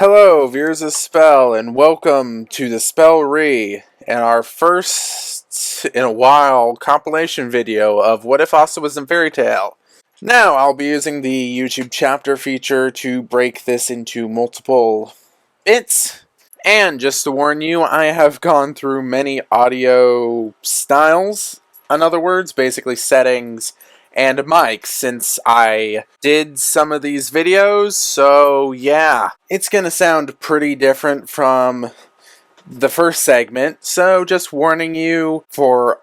Hello, viewers of Spell, and welcome to the Spell Re, and our first in a while compilation video of What If Asta Was in Fairytail. Now, I'll be using the YouTube chapter feature to break this into multiple bits. And just to warn you, I have gone through many audio styles, in other words, basically settings and mics, since I did some of these videos, so yeah. It's gonna sound pretty different from the first segment, so just warning you for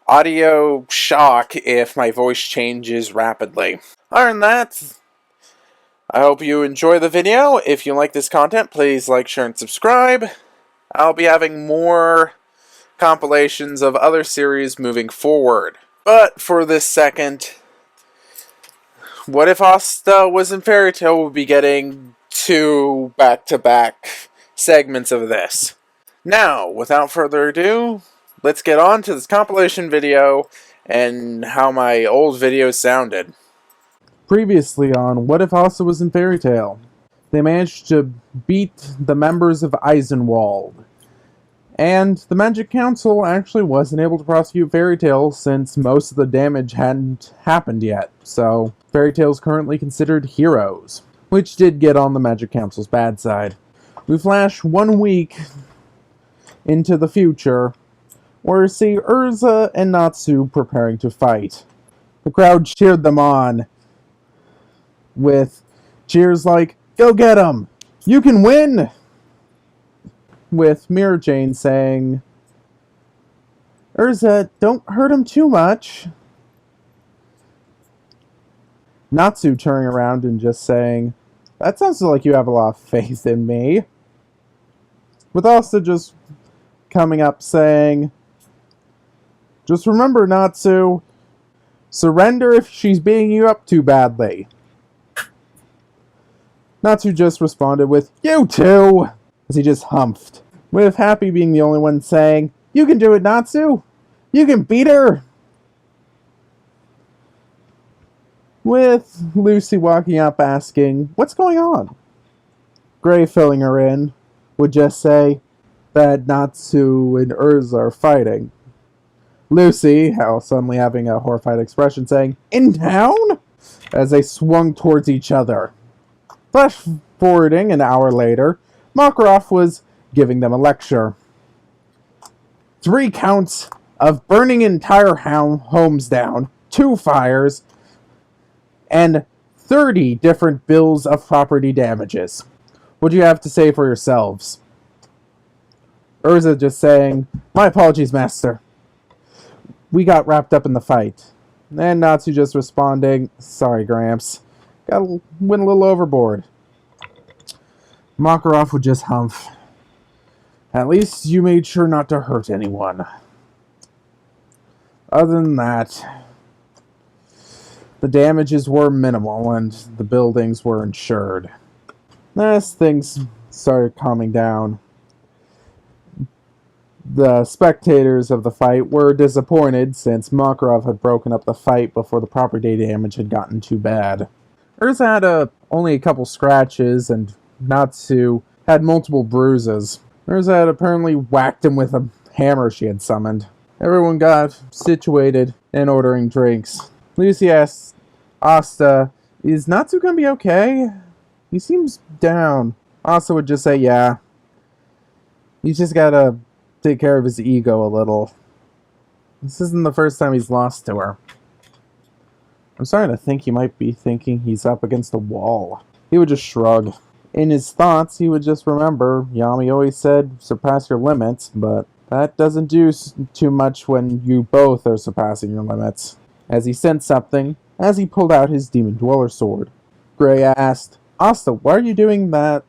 audio shock if my voice changes rapidly. Other than that, I hope you enjoy the video. If you like this content, please like, share, and subscribe. I'll be having more compilations of other series moving forward. But for this second, What If Asta Was in Fairytail will be getting two back-to-back segments of this. Now, without further ado, let's get on to this compilation video and how my old videos sounded. Previously on What If Asta Was in Fairytail, they managed to beat the members of Eisenwald. And the Magic Council actually wasn't able to prosecute Fairytail since most of the damage hadn't happened yet. So, Fairytail's currently considered heroes, which did get on the Magic Council's bad side. We flash 1 week into the future, where we see Urza and Natsu preparing to fight. The crowd cheered them on, with cheers like, "Go get 'em! You can win!" With Mirror Jane saying, "Urza, don't hurt him too much." Natsu turning around and just saying, "That sounds like you have a lot of faith in me." With Asta just coming up saying, "Just remember, Natsu, surrender if she's beating you up too badly." Natsu just responded with, "You too!" as he just humphed, with Happy being the only one saying, "You can do it, Natsu! You can beat her!" With Lucy walking up asking, "What's going on?" Gray, filling her in, would just say that Natsu and Urza are fighting. Lucy, suddenly having a horrified expression, saying, "In town?" as they swung towards each other. Flash forwarding an hour later, Makarov was giving them a lecture. 3 counts of burning entire homes down, 2 fires, and 30 different bills of property damages. What do you have to say for yourselves? Urza just saying, "My apologies, Master. We got wrapped up in the fight." And Natsu just responding, "Sorry, Gramps. Went a little overboard." Makarov would just humph. "At least you made sure not to hurt anyone." Other than that, the damages were minimal and the buildings were insured. As things started calming down, the spectators of the fight were disappointed since Makarov had broken up the fight before the property damage had gotten too bad. Urza had only a couple scratches, and Natsu had multiple bruises. Urza had apparently whacked him with a hammer she had summoned. Everyone got situated and ordering drinks. Lucy asked Asta, "Is Natsu gonna be okay? He seems down." Asta would just say, "Yeah. He's just gotta take care of his ego a little. This isn't the first time he's lost to her." "I'm starting to think he might be thinking he's up against a wall." He would just shrug. In his thoughts, he would just remember, Yami always said, "Surpass your limits," but that doesn't do too much when you both are surpassing your limits. As he sensed something, as he pulled out his Demon Dweller sword. Gray asked, "Asta, why are you doing that?"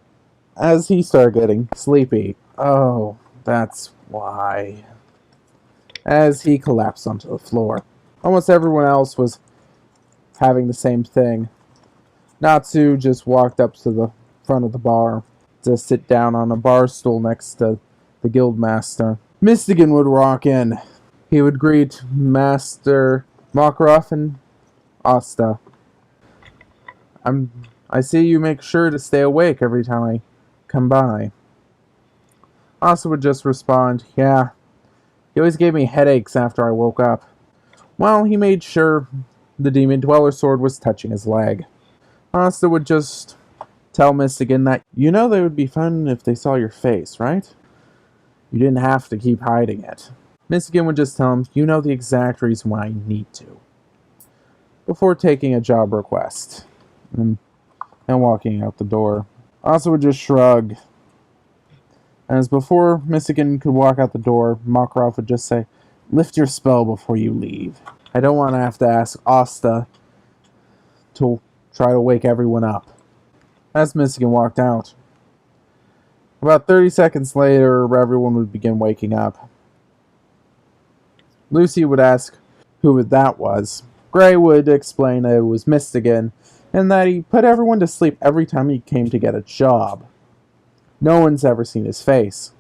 As he started getting sleepy. "Oh, that's why." As he collapsed onto the floor. Almost everyone else was having the same thing. Natsu just walked up to the front of the bar to sit down on a bar stool next to the guildmaster. Mystigan would walk in. He would greet Master Makarov and Asta. I see you make sure to stay awake every time I come by. Asta would just respond, yeah, he always gave me headaches after I woke up. While he made sure the Demon Dweller sword was touching his leg. Asta would just tell Mystigan that, you know they would be fun if they saw your face, right? You didn't have to keep hiding it. Mystigan would just tell him, you know the exact reason why I need to. Before taking a job request and walking out the door. Asta would just shrug. As before Mystigan could walk out the door, Makarov would just say, lift your spell before you leave. I don't want to have to ask Asta to try to wake everyone up. As Mystigan walked out. About 30 seconds later, everyone would begin waking up. Lucy would ask who that was. Gray would explain that it was Mystigan, and that he put everyone to sleep every time he came to get a job. No one's ever seen his face.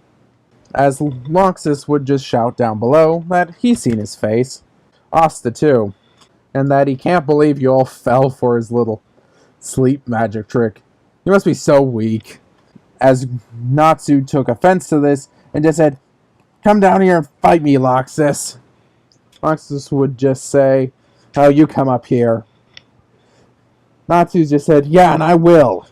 As Loxus would just shout down below that he's seen his face. Asta too. And that he can't believe you all fell for his little sleep magic trick. You must be so weak. As Natsu took offense to this and just said, come down here and fight me, Loxus. Loxus would just say, oh, you come up here. Natsu just said, yeah, and I will.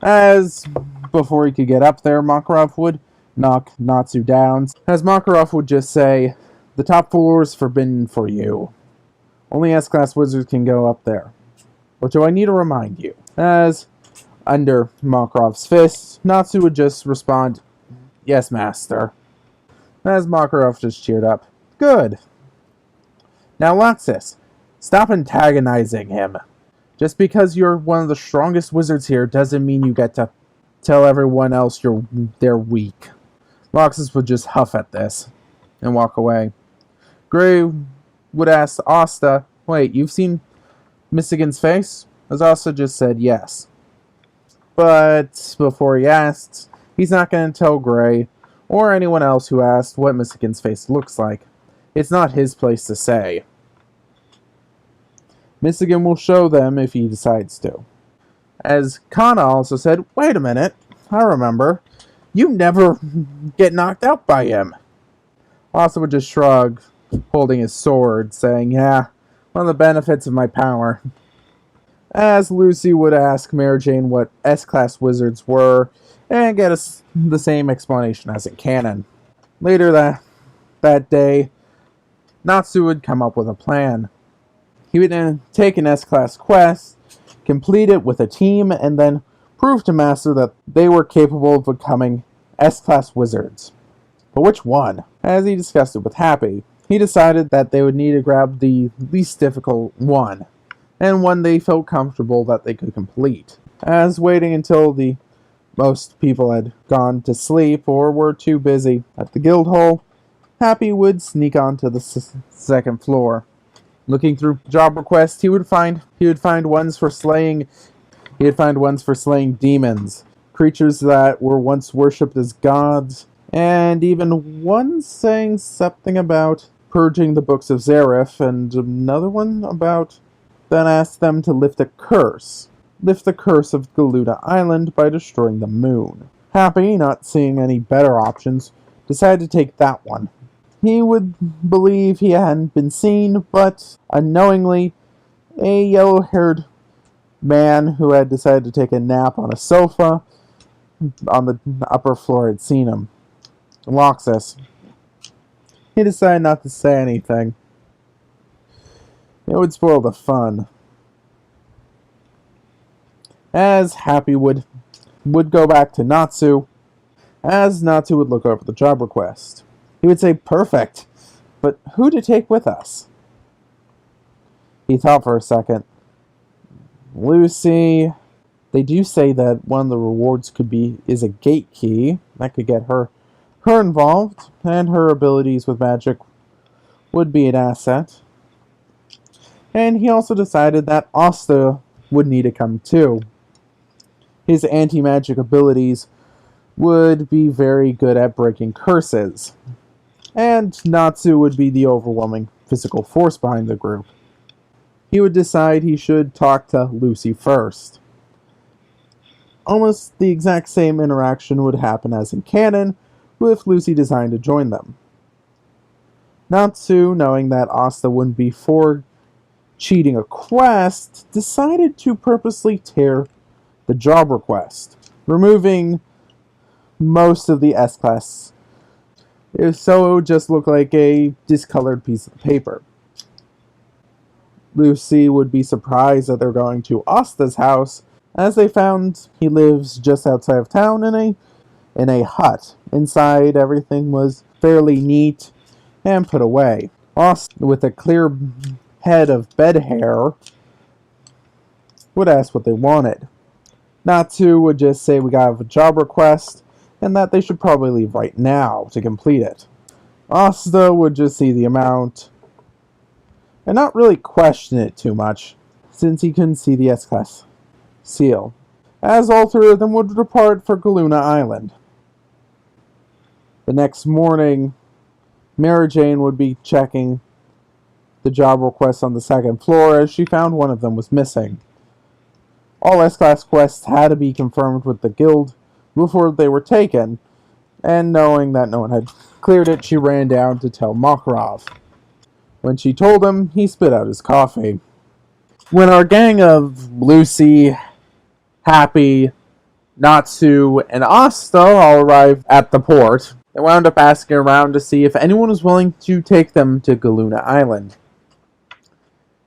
As before he could get up there, Makarov would knock Natsu down. As Makarov would just say, the top floor is forbidden for you. Only S-class wizards can go up there. Or do I need to remind you? As under Makarov's fist, Natsu would just respond, yes, master. As Makarov just cheered up, good. Now, Loxus, stop antagonizing him. Just because you're one of the strongest wizards here doesn't mean you get to tell everyone else they're weak. Loxus would just huff at this and walk away. Gray would ask Asta, wait, you've seen Mystigan's face? As Asta just said yes. But before he asked, he's not going to tell Gray or anyone else who asked what Mystigan's face looks like. It's not his place to say. Mystigan will show them if he decides to. As Kana also said, wait a minute, I remember. You never get knocked out by him. Asta would just shrug, holding his sword, saying, yeah, one of the benefits of my power. As Lucy would ask Mary Jane what S-class wizards were, and get us the same explanation as in canon. Later that day, Natsu would come up with a plan. He would take an S-class quest, complete it with a team, and then prove to Master that they were capable of becoming S-class wizards. But which one? As he discussed it with Happy, he decided that they would need to grab the least difficult one, and one they felt comfortable that they could complete. As waiting until most people had gone to sleep or were too busy at the guild hall, Happy would sneak onto the second floor. Looking through job requests, he would find ones for slaying demons, creatures that were once worshipped as gods, and even one saying something about purging the books of Zareth, and another one about that asked them to lift the curse of Galuda Island by destroying the moon. Happy, not seeing any better options, decided to take that one. He would believe he hadn't been seen, but unknowingly, a yellow-haired man who had decided to take a nap on a sofa on the upper floor had seen him. Loxus. He decided not to say anything. It would spoil the fun. As Happy would go back to Natsu, as Natsu would look over the job request. He would say, perfect, but who to take with us? He thought for a second. Lucy. They do say that one of the rewards is a gate key. That could get her involved, and her abilities with magic would be an asset. And he also decided that Asta would need to come too. His anti-magic abilities would be very good at breaking curses. And Natsu would be the overwhelming physical force behind the group. He would decide he should talk to Lucy first. almost the exact same interaction would happen as in canon, with Lucy deciding to join them. Natsu, knowing that Asta wouldn't be for cheating a quest, decided to purposely tear the job request, removing most of the S-Class, so it would just look like a discolored piece of paper. Lucy would be surprised that they're going to Asta's house, as they found he lives just outside of town in a hut. Inside, everything was fairly neat and put away. Asta, with a clear head of bed hair, would ask what they wanted. Natsu would just say we got a job request, and that they should probably leave right now to complete it. Asta would just see the amount and not really question it too much, since he couldn't see the S-Class seal, as all three of them would depart for Galuna Island. The next morning, Mary Jane would be checking the job requests on the second floor as she found one of them was missing. All S-Class quests had to be confirmed with the guild before they were taken, and knowing that no one had cleared it, she ran down to tell Makarov. When she told him, he spit out his coffee. When our gang of Lucy, Happy, Natsu, and Asta all arrived at the port, they wound up asking around to see if anyone was willing to take them to Galuna Island.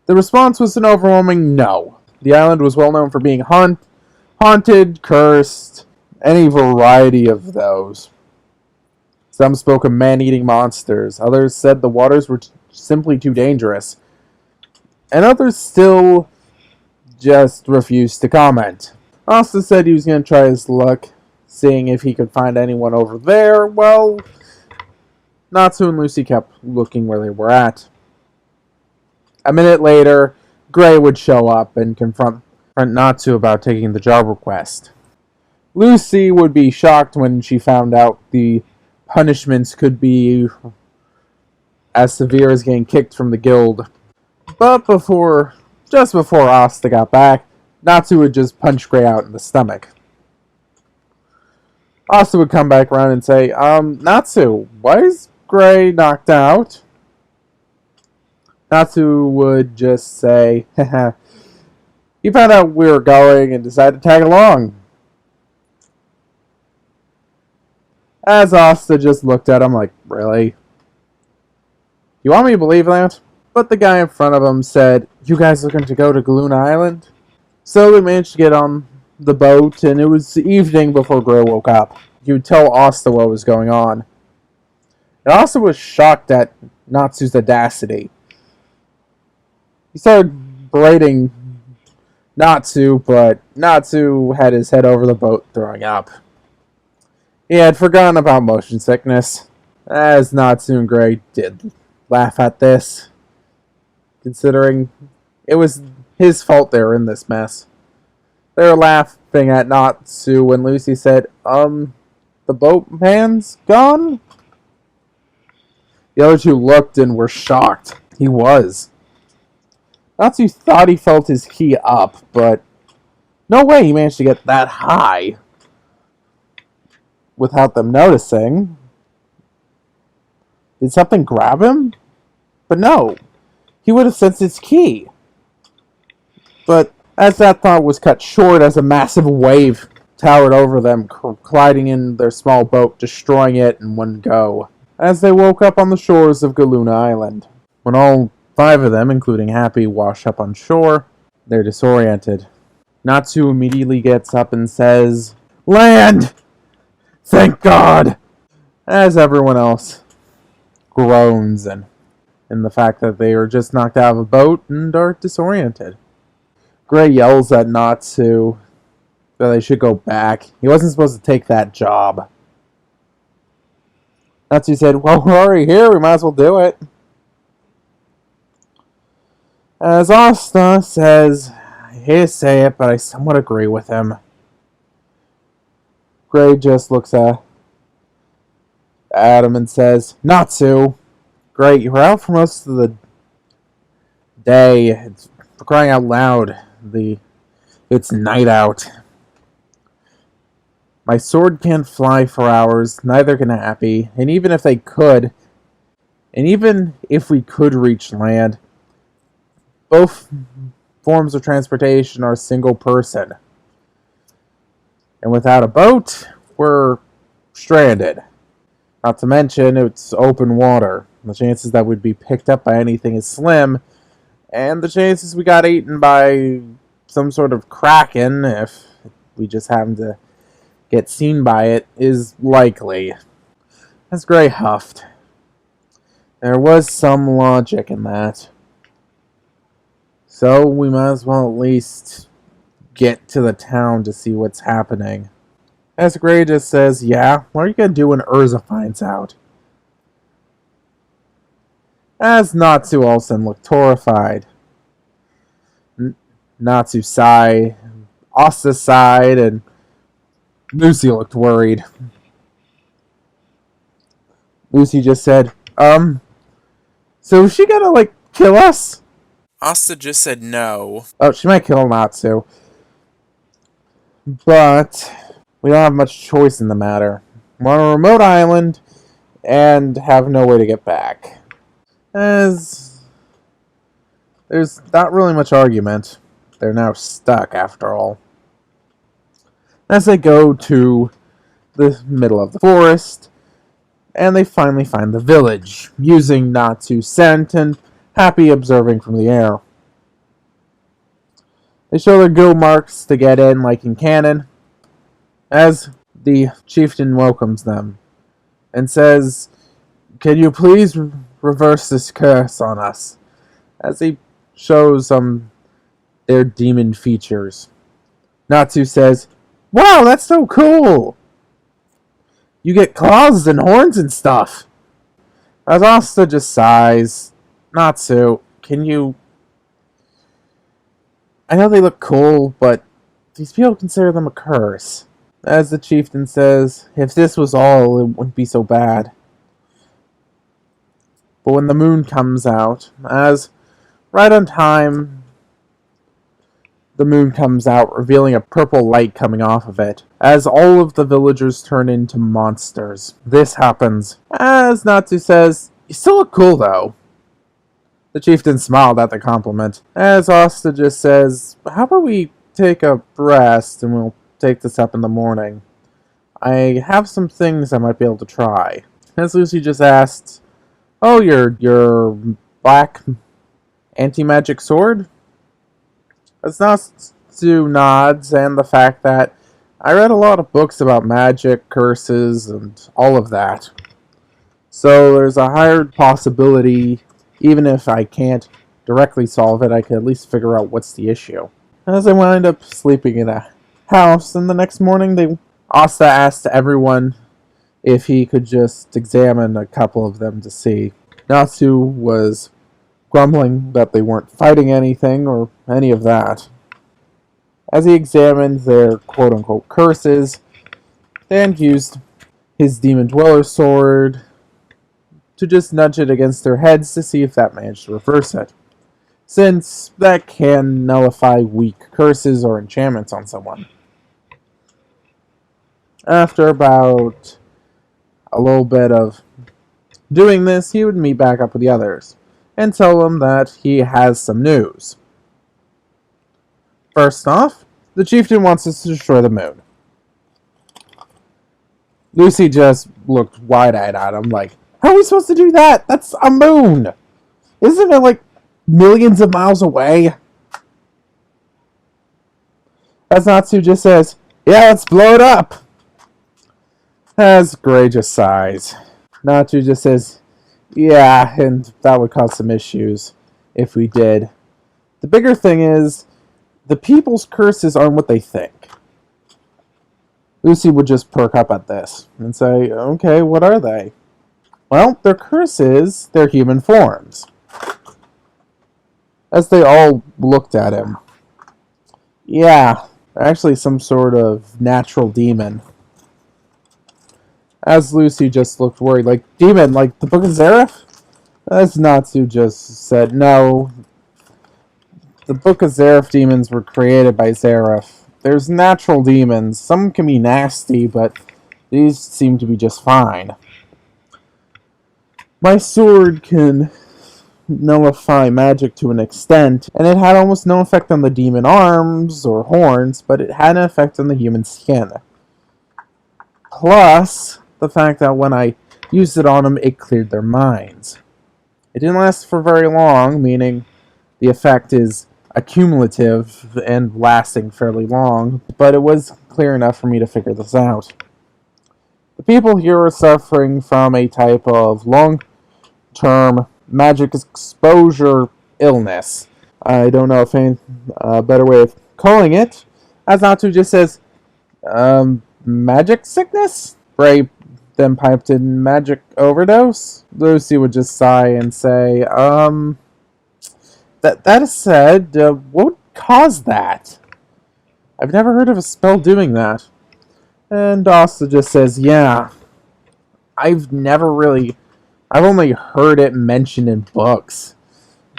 The response was an overwhelming no. The island was well known for being haunted, cursed, any variety of those. Some spoke of man-eating monsters, others said the waters were simply too dangerous, and others still just refused to comment. Asta said he was going to try his luck, seeing if he could find anyone over there. Well, Natsu and Lucy kept looking where they were at. A minute later, Gray would show up and confront Natsu about taking the job request. Lucy would be shocked when she found out the punishments could be as severe as getting kicked from the guild. But just before Asta got back, Natsu would just punch Gray out in the stomach. Asta would come back around and say, Natsu, why is Gray knocked out? Natsu would just say, haha, he found out we were going and decided to tag along. As Asta just looked at him like, really? You want me to believe that? But the guy in front of him said, you guys looking to go to Galuna Island? So they managed to get on the boat, and it was evening before Gray woke up. He would tell Asta what was going on. And Asta was shocked at Natsu's audacity. He started berating Natsu, but Natsu had his head over the boat throwing up. He had forgotten about motion sickness, as Natsu and Gray did laugh at this, considering it was his fault they were in this mess. They were laughing at Natsu when Lucy said, the boatman's gone? The other two looked and were shocked. He was. Natsu thought he felt his key up, but no way he managed to get that high without them noticing. Did something grab him? But no. He would have sensed his key. But as that thought was cut short as a massive wave towered over them, colliding in their small boat, destroying it in one go, as they woke up on the shores of Galuna Island. When all 5 of them, including Happy, wash up on shore, they're disoriented. Natsu immediately gets up and says, "Land! Thank God!" As everyone else groans in the fact that they are just knocked out of a boat and are disoriented. Gray yells at Natsu that they should go back. He wasn't supposed to take that job. Natsu said, "Well, we're already here, we might as well do it." As Asta says, "I hate to say it, but I somewhat agree with him." Gray just looks at him and says, "Natsu, great, you were out for most of the day. It's, for crying out loud, it's night out." My sword can't fly for hours, neither can Happy, and even if we could reach land, both forms of transportation are single person. And without a boat, we're stranded. Not to mention, it's open water. The chances that we'd be picked up by anything is slim, and the chances we got eaten by some sort of kraken, if we just happen to get seen by it, is likely. As Gray huffed. There was some logic in that. So we might as well at least get to the town to see what's happening. As Gray just says, yeah, what are you going to do when Urza finds out? As Natsu also looked horrified. Natsu sighed, Asta sighed, and Lucy looked worried. Lucy just said, so is she gonna, kill us? Asta just said no. Oh, she might kill Natsu. But we don't have much choice in the matter. We're on a remote island and have no way to get back. As there's not really much argument. They're now stuck, after all. As they go to the middle of the forest, and they finally find the village, using Natsu's scent and Happy observing from the air. They show their guild marks to get in, like in canon, as the chieftain welcomes them and says, "Can you please reverse this curse on us?" As he shows their demon features. Natsu says, "Wow, that's so cool! You get claws and horns and stuff." As Asta just sighs, "Natsu, can you... I know they look cool, but these people consider them a curse." As the chieftain says, "If this was all, it wouldn't be so bad." But when the moon comes out, as right on time, the moon comes out, revealing a purple light coming off of it, as all of the villagers turn into monsters. This happens as Natsu says, "You still look cool, though." The chieftain smiled at the compliment, as Asta just says, "How about we take a rest and we'll take this up in the morning? I have some things I might be able to try." As Lucy just asked, "Oh, your black anti-magic sword?" As Natsu nods, and the fact that I read a lot of books about magic, curses, and all of that. So there's a higher possibility, even if I can't directly solve it, I can at least figure out what's the issue. As I wind up sleeping in a house, and the next morning Asta asked everyone if he could just examine a couple of them to see. Natsu was grumbling that they weren't fighting anything or any of that. As he examined their quote-unquote curses, and used his Demon Dweller sword to just nudge it against their heads to see if that managed to reverse it, since that can nullify weak curses or enchantments on someone. After about a little bit of doing this, he would meet back up with the others and tell them that he has some news. First off, the chieftain wants us to destroy the moon. Lucy just looked wide-eyed at him like, "How are we supposed to do that? That's a moon! Isn't it millions of miles away?" As Natsu just says, "Yeah, let's blow it up." As Gray just sighs. Natsu just says, "Yeah, and that would cause some issues if we did. The bigger thing is, the people's curses aren't what they think." Lucy would just perk up at this and say, "Okay, what are they?" "Well, their curse is their human forms." As they all looked at him. "Yeah, actually some sort of natural demon." As Lucy just looked worried, "Demon, like the Book of Zareth?" As Natsu just said, "No. The Book of Zareth demons were created by Zareth. There's natural demons. Some can be nasty, but these seem to be just fine. My sword can nullify magic to an extent, and it had almost no effect on the demon arms or horns, but it had an effect on the human skin. Plus, the fact that when I used it on them, it cleared their minds. It didn't last for very long, meaning the effect is accumulative and lasting fairly long, but it was clear enough for me to figure this out. The people here are suffering from a type of long-term magic exposure illness. I don't know if any better way of calling it, as Natsu just says, magic sickness? Ray then piped in magic overdose. Lucy would just sigh and say, that is said, what would cause that? I've never heard of a spell doing that. And Asta just says, yeah, I've only heard it mentioned in books.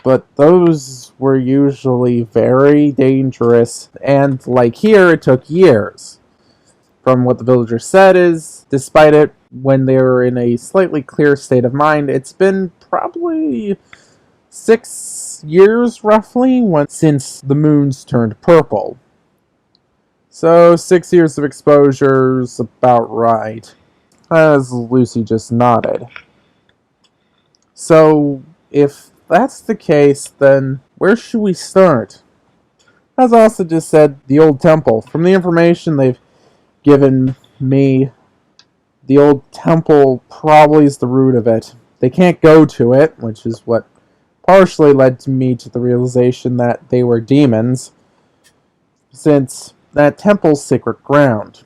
But those were usually very dangerous, and like here, it took years. From what the villager said is, despite it, when they were in a slightly clear state of mind, it's been probably 6 years, roughly, since the moons turned purple. So 6 years of exposure's about right, as Lucy just nodded. So, if that's the case, then where should we start? As Asta just said, the old temple. From the information they've given me, the old temple probably is the root of it. They can't go to it, which is what partially led me to the realization that they were demons, since that temple's sacred ground.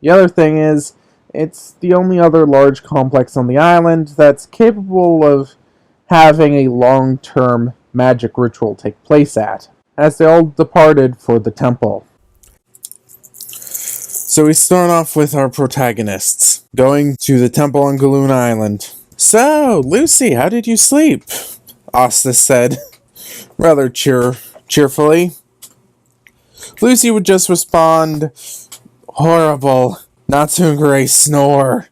The other thing is, it's the only other large complex on the island that's capable of having a long-term magic ritual take place at, as they all departed for the temple. So we start off with our protagonists, going to the temple on Galoon Island. So, Lucy, how did you sleep? Asta said, rather cheerfully. Lucy would just respond, horrible, Natsu and Gray snore.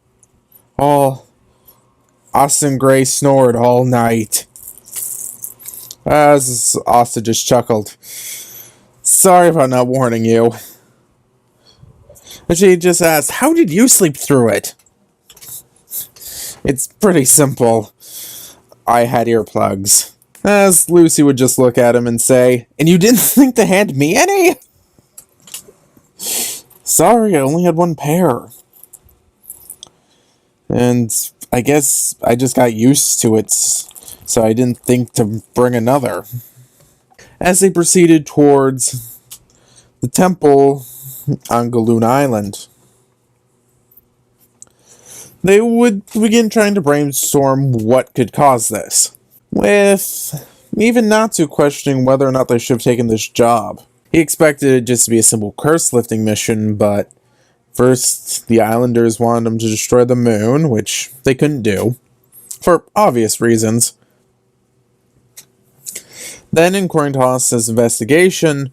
Austin Gray snored all night. As Asta just chuckled. Sorry about not warning you. And she just asked, how did you sleep through it? It's pretty simple. I had earplugs. As Lucy would just look at him and say, and you didn't think to hand me any? Sorry, I only had one pair. And I guess I just got used to it, so I didn't think to bring another. As they proceeded towards the temple on Galoon Island, they would begin trying to brainstorm what could cause this, with even Natsu questioning whether or not they should have taken this job. He expected it just to be a simple curse lifting mission, but first, the islanders wanted them to destroy the moon, which they couldn't do, for obvious reasons. Then, according to Asta's investigation,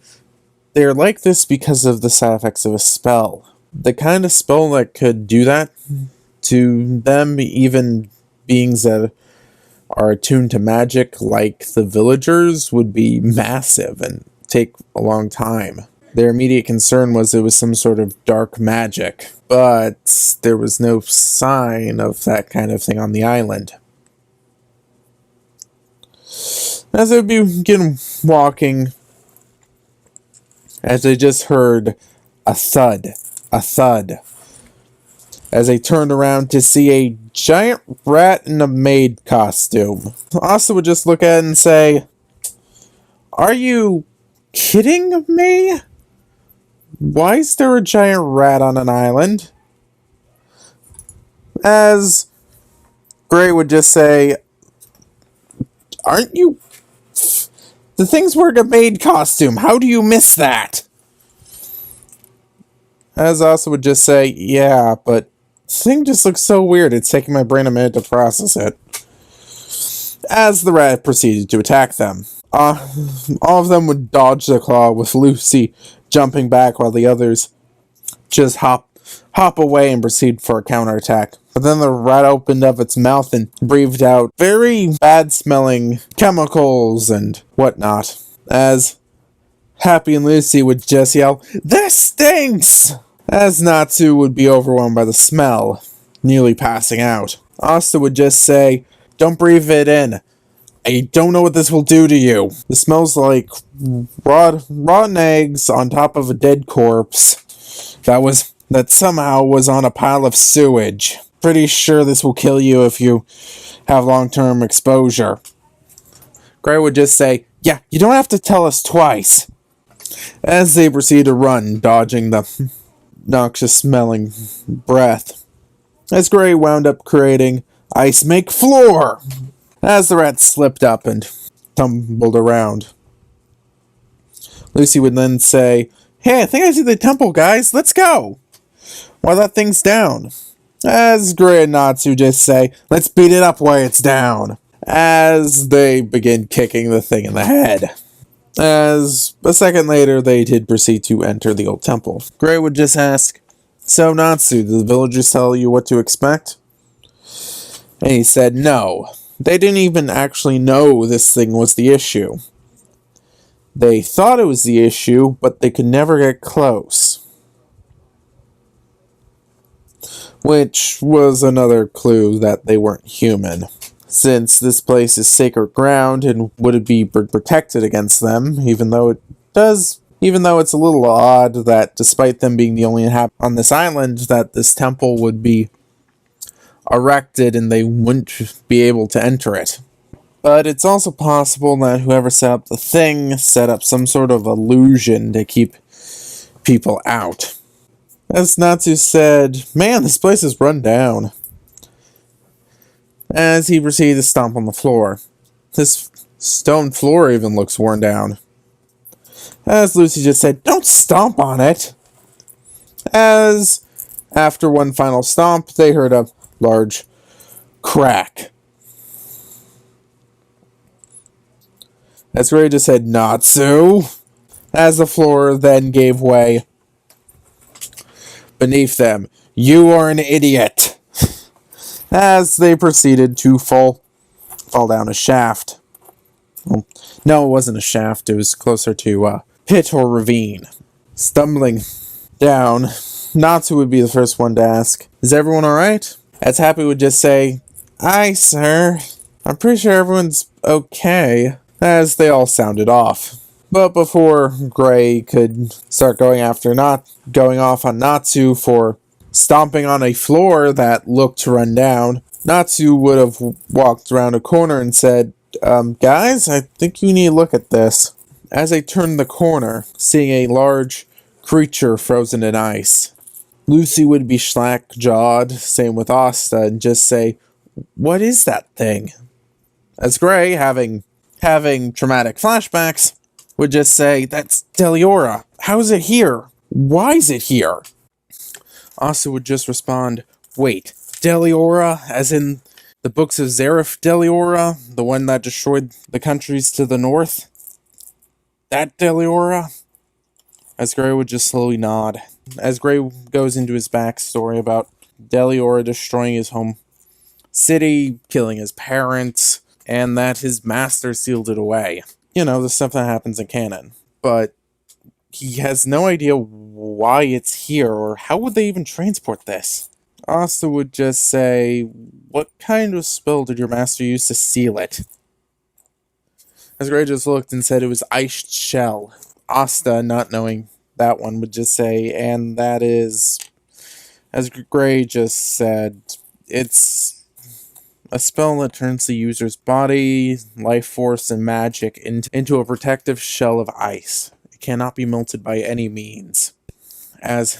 they're like this because of the side effects of a spell. The kind of spell that could do that to them, even beings that are attuned to magic, like the villagers, would be massive and take a long time. Their immediate concern was it was some sort of dark magic, but there was no sign of that kind of thing on the island. As they begin walking, as they just heard a thud, as they turned around to see a giant rat in a maid costume. Asta would just look at it and say, are you kidding me? Why is there a giant rat on an island? As Gray would just say, aren't you... The thing's wearing a maid costume. How do you miss that? As Asta would just say, yeah, but the thing just looks so weird. It's taking my brain a minute to process it. As the rat proceeded to attack them. All of them would dodge the claw, with Lucy jumping back while the others just hop away and proceed for a counterattack. But then the rat opened up its mouth and breathed out very bad-smelling chemicals and whatnot, as Happy and Lucy would just yell, "This stinks!" as Natsu would be overwhelmed by the smell, nearly passing out. Asta would just say, "Don't breathe it in. I don't know what this will do to you. It smells like rotten eggs on top of a dead corpse that somehow was on a pile of sewage. Pretty sure this will kill you if you have long-term exposure." Gray would just say, "Yeah, you don't have to tell us twice," as they proceed to run, dodging the noxious smelling breath. As Gray wound up creating Ice Make Floor, as the rat slipped up and tumbled around. Lucy would then say, "Hey, I think I see the temple, guys. Let's go while that thing's down." As Gray and Natsu just say, "Let's beat it up while it's down," as they begin kicking the thing in the head. As a second later, they did proceed to enter the old temple. Gray would just ask, "So, Natsu, did the villagers tell you what to expect?" And he said no. They didn't even actually know this thing was the issue. They thought it was the issue, but they could never get close. Which was another clue that they weren't human, since this place is sacred ground and would be protected against them, even though it's a little odd that despite them being the only inhabitant on this island, that this temple would be erected and they wouldn't be able to enter it. But it's also possible that whoever set up the thing set up some sort of illusion to keep people out. As Natsu said, "Man, this place is run down," as he proceeded to stomp on the floor. This stone floor even looks worn down. As Lucy just said, "Don't stomp on it." As, after one final stomp, they heard a large crack. As Ray just said, "Natsu," as the floor then gave way beneath them. "You are an idiot," as they proceeded to fall down a shaft. Well, no, it wasn't a shaft. It was closer to a pit or ravine. Stumbling down, Natsu would be the first one to ask, "Is everyone alright?" As Happy would just say, "Aye, sir. I'm pretty sure everyone's okay," as they all sounded off. But before Gray could start going off on Natsu for stomping on a floor that looked to run down, Natsu would have walked around a corner and said, "Guys, I think you need to look at this." As they turned the corner, seeing a large creature frozen in ice, Lucy would be slack-jawed, same with Asta, and just say, "What is that thing?" As Gray, having traumatic flashbacks, would just say, "That's Deliora. How is it here? Why is it here?" Asta would just respond, "Wait, Deliora, as in the books of Zareth Deliora, the one that destroyed the countries to the north? That Deliora?" As Gray would just slowly nod, as Gray goes into his backstory about Deliora destroying his home city, killing his parents, and that his master sealed it away. You know, the stuff that happens in canon. But he has no idea why it's here, or how would they even transport this? Asta would just say, "What kind of spell did your master use to seal it?" As Gray just looked and said it was iced shell. Asta, not knowing that one, would just say, "And that is," as Gray just said, "it's a spell that turns the user's body, life force, and magic into a protective shell of ice. It cannot be melted by any means." As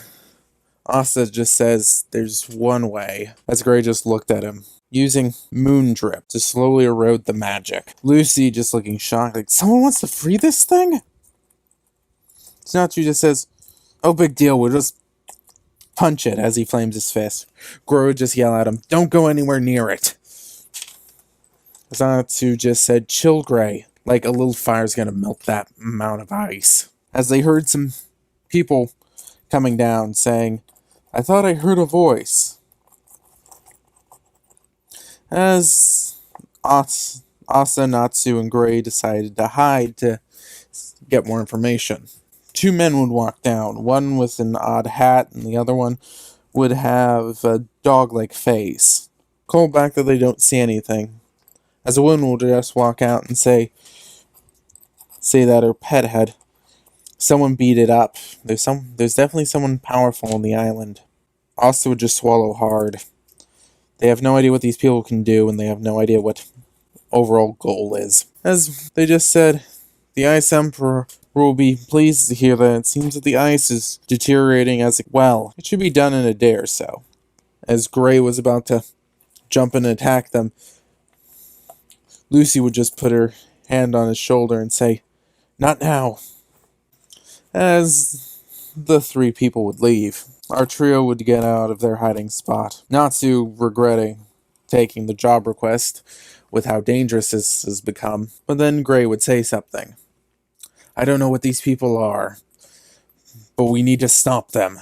Asta just says, "There's one way," as Gray just looked at him, using moon drip to slowly erode the magic. Lucy just looking shocked, like, "Someone wants to free this thing?" Natsu just says, "Oh, big deal, we'll just punch it," as he flames his fist. Gray would just yell at him, "Don't go anywhere near it." Natsu just said, "Chill, Gray, like a little fire's gonna melt that amount of ice." As they heard some people coming down saying, "I thought I heard a voice." As Asta, Natsu, and Gray decided to hide to get more information. Two men would walk down, one with an odd hat and the other one would have a dog-like face. Call back that they don't see anything, as a woman will just walk out and say that her pet had someone beat it up. There's definitely someone powerful on the island. Asta would just swallow hard. They have no idea what these people can do, and they have no idea what overall goal is. As they just said, the Ice Emperor will be pleased to hear that it seems that the ice is deteriorating as well. It should be done in a day or so. As Gray was about to jump in and attack them, Lucy would just put her hand on his shoulder and say, "Not now." As the three people would leave, our trio would get out of their hiding spot. Natsu regretting taking the job request with how dangerous this has become. But then Gray would say something. "I don't know what these people are, but we need to stop them.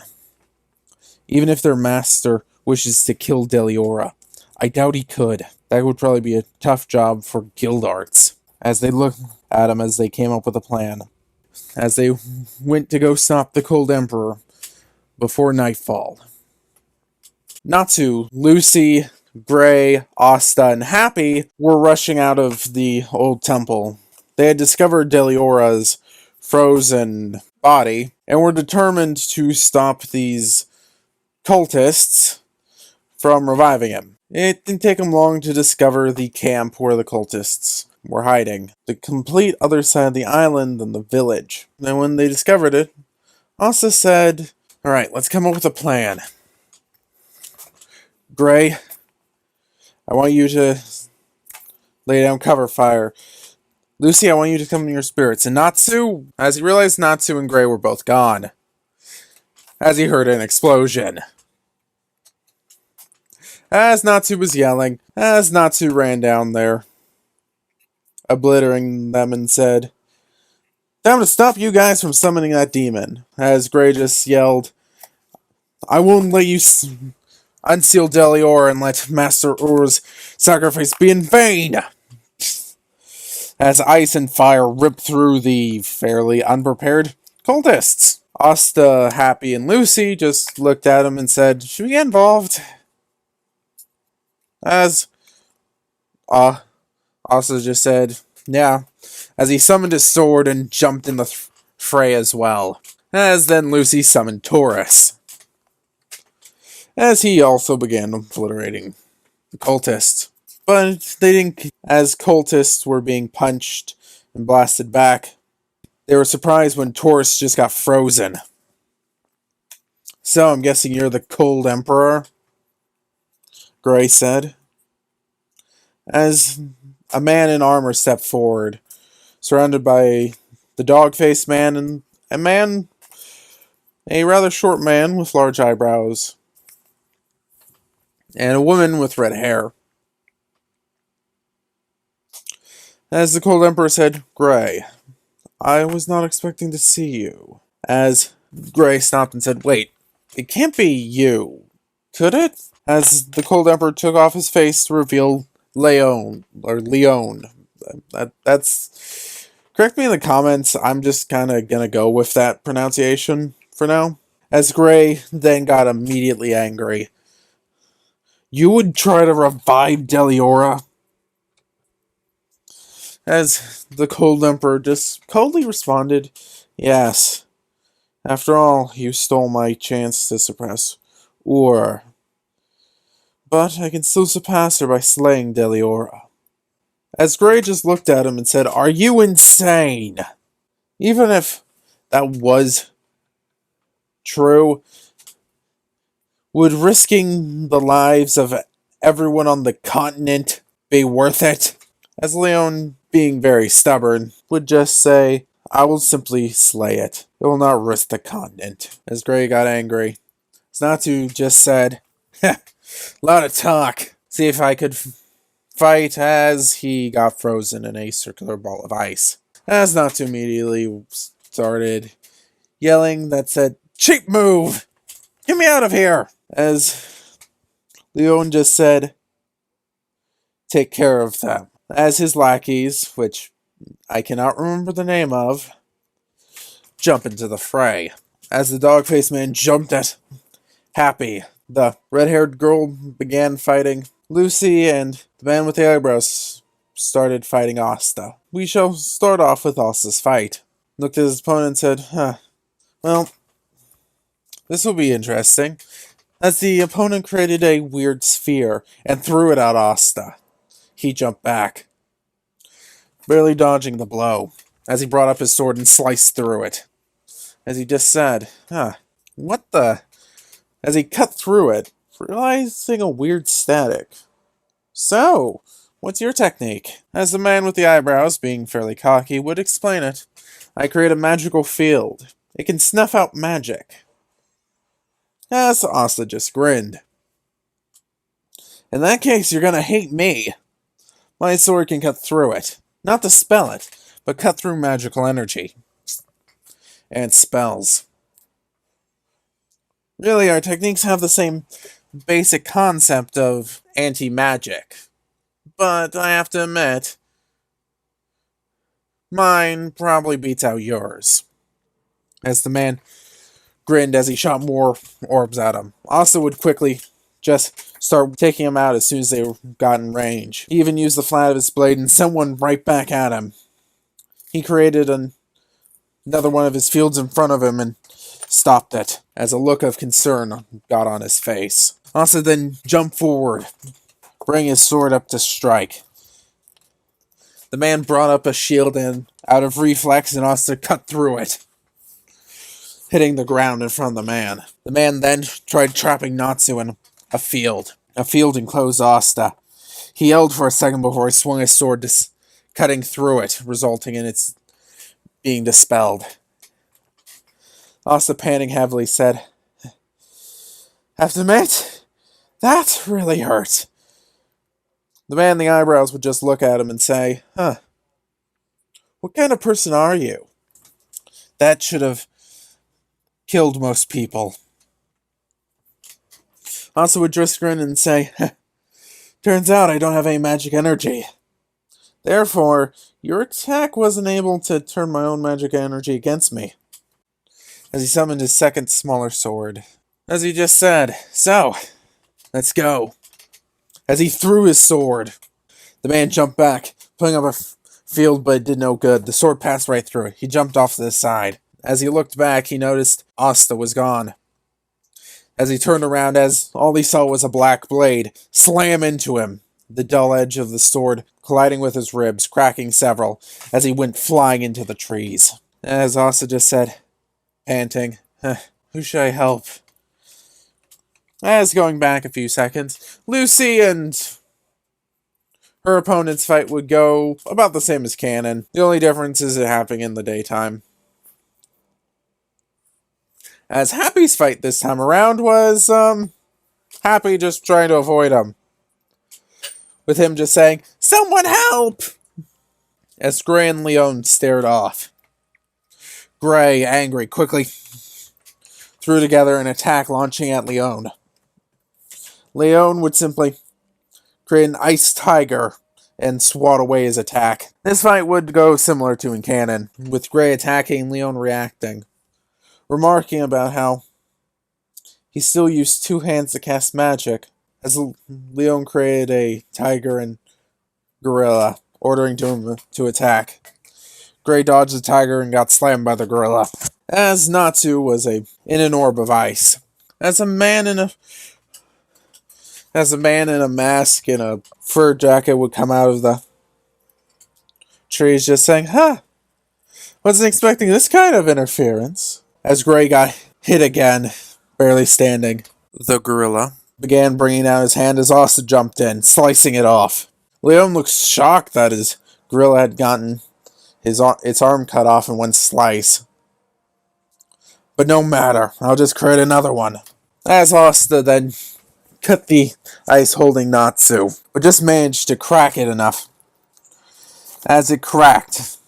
Even if their master wishes to kill Deliora, I doubt he could. That would probably be a tough job for guild arts." As they looked at him as they came up with a plan. As they went to go stop the Cold Emperor before nightfall. Natsu, Lucy, Gray, Asta, and Happy were rushing out of the old temple. They had discovered Deliora's frozen body and were determined to stop these cultists from reviving him. It didn't take them long to discover the camp where the cultists were hiding, the complete other side of the island than the village. And when they discovered it, Asta said, "Alright, let's come up with a plan. Gray, I want you to lay down cover fire. Lucy, I want you to come in your spirits." And Natsu, as he realized Natsu and Gray were both gone, as he heard an explosion. As Natsu was yelling, as Natsu ran down there, obliterating them, and said, "Time to stop you guys from summoning that demon." As Gray just yelled, "I won't let you unseal Deliora and let Master Ur's sacrifice be in vain." As ice and fire ripped through the fairly unprepared cultists. Asta, Happy, and Lucy just looked at him and said, "Should we get involved?" As Asta just said, "Yeah," as he summoned his sword and jumped in the fray as well. As then Lucy summoned Taurus, as he also began obliterating the cultists. But they didn't, as cultists were being punched and blasted back. They were surprised when Taurus just got frozen. "So, I'm guessing you're the Cold Emperor?" Gray said. As a man in armor stepped forward, surrounded by the dog-faced man and a rather short man with large eyebrows, and a woman with red hair. As the Cold Emperor said, "Gray, I was not expecting to see you." As Gray stopped and said, "Wait, it can't be you, could it?" As the Cold Emperor took off his face to reveal Leon. That's... Correct me in the comments, I'm just kind of gonna go with that pronunciation for now. As Gray then got immediately angry. "You would try to revive Deliora?" As the Cold Emperor just coldly responded, "Yes. After all, you stole my chance to suppress Ur. But I can still surpass her by slaying Deliora." As Gray just looked at him and said, "Are you insane?" Even if that was true, would risking the lives of everyone on the continent be worth it? As Leon, being very stubborn, would just say, "I will simply slay it. It will not risk the continent." As Gray got angry, Natsu just said, "Heh, lot of talk. See if I could fight," as he got frozen in a circular ball of ice. As Natsu immediately started yelling that said, "Cheap move! Get me out of here!" As Leon just said, "Take care of them." As his lackeys, which I cannot remember the name of, jump into the fray. As the dog-faced man jumped at Happy, the red-haired girl began fighting Lucy, and the man with the eyebrows started fighting Asta. We shall start off with Asta's fight. Looked at his opponent and said, well, this will be interesting." As the opponent created a weird sphere and threw it at Asta. He jumped back, barely dodging the blow, as he brought up his sword and sliced through it. As he just said, what the? As he cut through it, realizing a weird static. "So, what's your technique?" As the man with the eyebrows, being fairly cocky, would explain it. "I create a magical field. It can snuff out magic." As Asta just grinned. "In that case, you're gonna hate me. My sword can cut through it. Not dispel it, but cut through magical energy. And spells. Really, our techniques have the same basic concept of anti-magic. But I have to admit, mine probably beats out yours." As the man grinned as he shot more orbs at him. Asta would quickly just start taking him out as soon as they got in range. He even used the flat of his blade and sent one right back at him. He created another one of his fields in front of him and stopped it, as a look of concern got on his face. Asta then jumped forward, bringing his sword up to strike. The man brought up a shield and, out of reflex, and Asta cut through it, hitting the ground in front of the man. The man then tried trapping Natsu in a field. A field enclosed Asta. He yelled for a second before he swung his sword, cutting through it, resulting in its being dispelled. Asta, panting heavily, said, "Have to admit, that really hurt." The man in the eyebrows would just look at him and say, "What kind of person are you? That should have killed most people." Asta would just grin and say, "Turns out I don't have any magic energy. Therefore, your attack wasn't able to turn my own magic energy against me." As he summoned his second, smaller sword. As he just said, "So, let's go." As he threw his sword, the man jumped back, pulling up a field, but it did no good. The sword passed right through it. He jumped off to the side. As he looked back, he noticed Asta was gone. As he turned around, as all he saw was a black blade slam into him, the dull edge of the sword colliding with his ribs, cracking several, as he went flying into the trees. As Asta just said, panting, "Who should I help?" As going back a few seconds, Lucy and her opponent's fight would go about the same as canon. The only difference is it happening in the daytime. As Happy's fight this time around was, Happy just trying to avoid him. With him just saying, "Someone help!" As Gray and Leon stared off. Gray, angry, quickly threw together an attack launching at Leon. Leon would simply create an ice tiger and swat away his attack. This fight would go similar to in canon, with Gray attacking and Leon reacting, remarking about how he still used two hands to cast magic, as Leon created a tiger and gorilla, ordering him to attack. Gray dodged the tiger and got slammed by the gorilla, as Natsu was in an orb of ice. As a man in a mask and a fur jacket would come out of the trees just saying, wasn't expecting this kind of interference. As Gray got hit again, barely standing, the gorilla began bringing out his hand as Asta jumped in, slicing it off. Leon looked shocked that his gorilla had gotten its arm cut off in one slice. But no matter, I'll just create another one. As Asta then cut the ice holding Natsu, but just managed to crack it enough. As it cracked,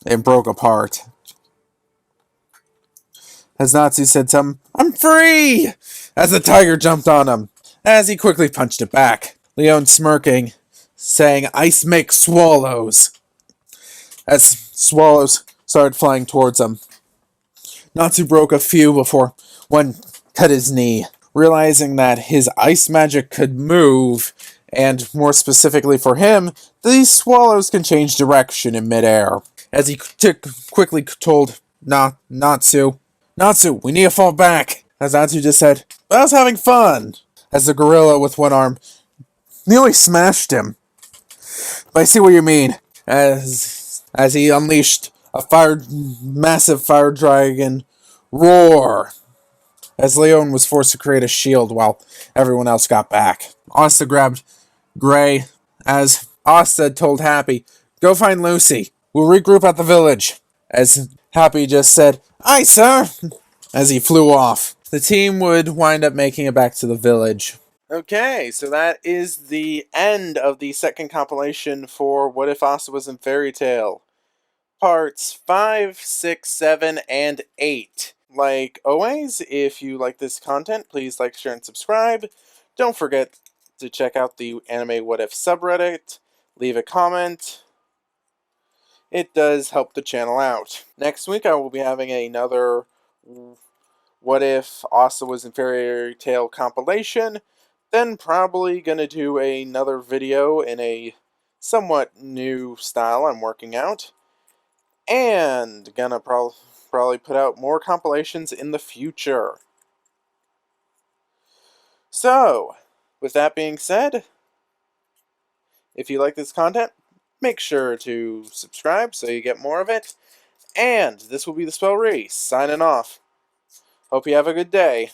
it broke apart. as Natsu said something, "I'm free!" as the tiger jumped on him, as he quickly punched it back. Leon smirking, saying, "Ice makes swallows," as swallows started flying towards him. Natsu broke a few before one cut his knee, realizing that his ice magic could move, and more specifically for him, these swallows can change direction in midair. As he quickly told Natsu, "Natsu, we need to fall back." As Natsu just said, "I was having fun." As the gorilla with one arm nearly smashed him. But I see what you mean. As he unleashed a massive fire dragon roar, as Leon was forced to create a shield while everyone else got back. Asta grabbed Gray, as Asta told Happy, "Go find Lucy. We'll regroup at the village." As Happy just said, "Aye, sir," as he flew off. The team would wind up making it back to the village. Okay, so that is the end of the second compilation for What If Asta Was in Fairytale. Parts 5, 6, 7, and 8. Like always, if you like this content, please like, share, and subscribe. Don't forget to check out the Anime What If subreddit. Leave a comment. It does help the channel out. Next week I will be having another What If Asta Was in Fairytale compilation. Then probably gonna do another video in a somewhat new style I'm working out. And gonna probably put out more compilations in the future. So, with that being said, if you like this content, make sure to subscribe so you get more of it. And this will be the Spell Re, signing off. Hope you have a good day.